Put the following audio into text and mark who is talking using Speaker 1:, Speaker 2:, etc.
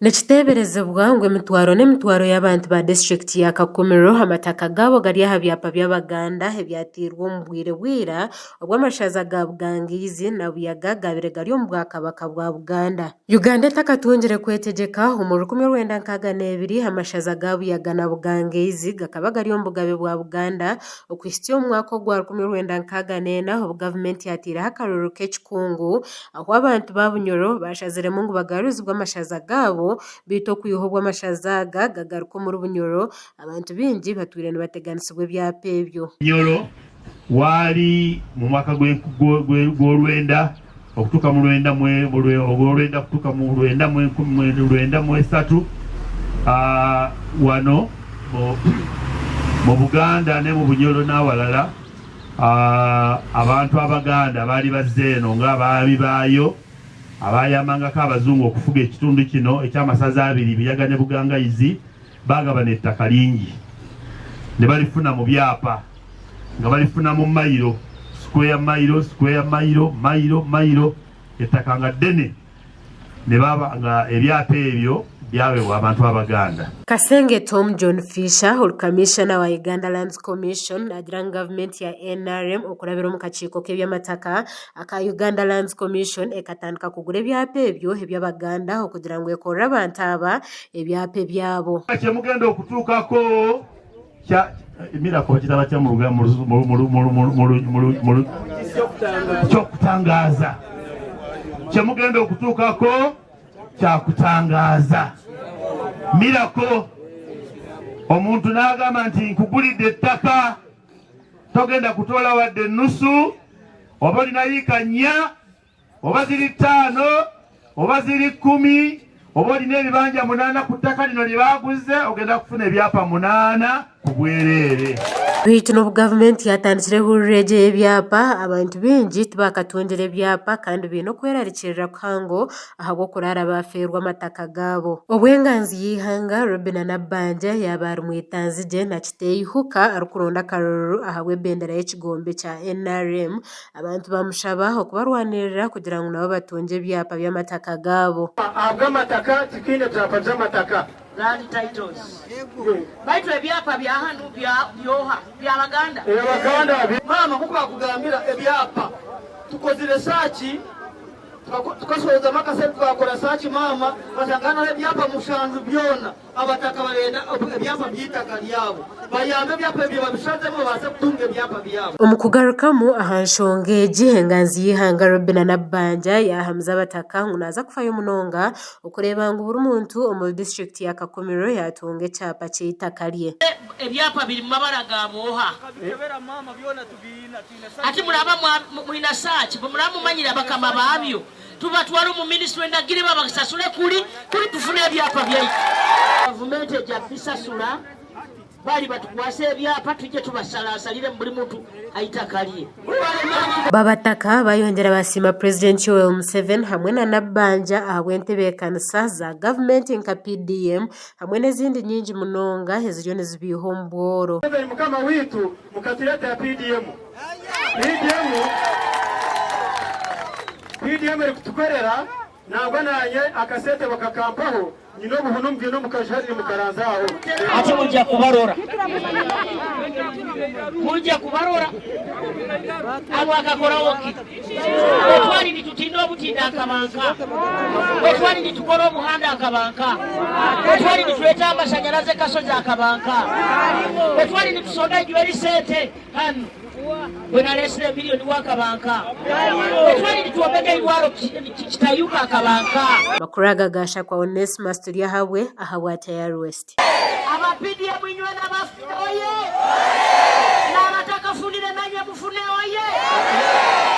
Speaker 1: Nekiteeberezebwa ngu emitwaro n'emitwaro y'abantu ba disitulikiti ya Kakomero amataka gaabo gari aha byapa by'Abaganda ebyatirwe omu bwire bwira obw'amashaza ga Bugangiizi na Buyaga gabire gari omu Bwakabaka bwa Buganda. Uganda etakatungire kwetegyeka omu 1962 amashaza ga Buyaga na Bugangiizi gakaba gari omu bugabe bwa Buganda okuhikya omu mwaka ogwa 1964 obu gavumenti yatiireho akarorero k'ekikungu aho abantu ba Bunyoro bashaziremu ngu bagaruzibwe amashaza gaabo bito okwiha obw'amashaza aga gagaruka omuri Bunyoro abantu bingi batwire nibateganisibwa ebyapa ebyo.
Speaker 2: Bunyoro wali mu mwaka gw'olwenda okutuuka mu olwenda kutuuka mu lwenda mu esatu wano mu Buganda ne mu Bunyoro n'awalala abantu Abaganda baali bazze eno ng'abaami baayo abayamangako abazungu okufuga ekitundu kino eky'amasaza abiri Buyaga ne Bugangayizi bagabana ettaka lingi ne balifuna mu byapa nga balifuna mu mayiro mayiro ettaka nga ddene ne baba nga ebyapa ebyo byaweebwa abantu Abaganda.
Speaker 1: Kasenge Tom John Fisher olukamishana wa Uganda Lands Commission agira ngu gavumenti ya NRM okulabira omu kakiiko k'ebyamataka aka Uganda Lands Commission ekatandika kugura ebyapa ebyo eby'Abaganda okugira ngu ekorre abantu aba ebyapa ebyabo.
Speaker 2: Kyemugenda okutuukako emirako kitaba kya kyokutangaza kyemugenda okutuukako kyakutangaza mirako omuntu n'agamba nti nkugulidde ettaka togenda kutoola wadde ennusu oba olina yiika 4 oba ziri 5 oba ziri 10 oba olina ebibanja 8 ku ttaka lino lye baaguze ogenda kufuna ebyapa 8 ku bwereere.
Speaker 1: Baitu n'obu gavumenti yatandikire hurira egi ebyapa abantu bingi tibakatungire ebyapa kandi baine okwerarikirira kuhango ahabw'okuraara bafeerwa amataka gaabo. Obwenganzi y'ihanga Robina Nabbanja yaba ari mu itanzigye nakiteeyihuka arikuronda akarorero ahabw'ebendera y'ekigombe kya NRM abantu bamushaba okubarwanirira kugira ngu nabo batunge ebyapa by'amataka gaabo.
Speaker 3: Ahabw'amataka tikiine byapa by'amataka
Speaker 4: land titles. Baitu ebyapa bya hanu byoha bya Baganda.
Speaker 3: Baganda mama kuko akugambira ebyapa tukozire sachi tukasoza makase twakora sachi mama basangana ebyapa mushanju byona abataka balenda ebyapa byitaka lyabo bayambe ebyapa ebyo babishazemo base kutunga ebyapa byabo.
Speaker 1: Omukugarukamu aha nshonga egi enganzi y'ihanga Robina Nabbanja yahamza abataka ngu naza kufayo munonga okureba ngu buri muntu omu disitulikiti ya Kakomero yatunga ekyapa ky'eitaka lye.
Speaker 4: Ebyapa biri mu mabara ga boha ati mulaba mwina sachi mulaba mumanyira bakama baabyo tubatwala mu minisitule endagire babasasule kuli tufune ebyapa byaitu. Gavumenti ejja bisasula bali batukwase ebyapa tujje tubasalasalire buli muntu aitaka lye.
Speaker 1: Babataka bayongera basima President Yoweri Museveni hamwe na Nabbanja ahabw'entebe y'ekkanisa za gavumenti nka PDM hamwe n'ezindi nyingi munonga eziriyo nizibiiha omu bworo.
Speaker 3: Mukama witu mukatireta ya PDM eri kutukorera nabwo nanye akasete bakakampaho nyino buhunu mbwino mukajari mukaranzaho
Speaker 4: ati mujja kubarora abo akakorawo kiti twali nitutinda obutinda akabanka twali nitukora obuhanda akabanka twali nituleta amashanyaraze kasozi akabanka twali nitusonda ejweri sente hano bwena lesile milioni wakabanka twali nituwomeka irwaro kitayuka akabanka.
Speaker 1: Makuraga gasha kwa Onesmus Turiahabwe ahabwa Tayari West.
Speaker 4: Abapidia mwinywe na bafu oye na abataka funile nanye mufune oye.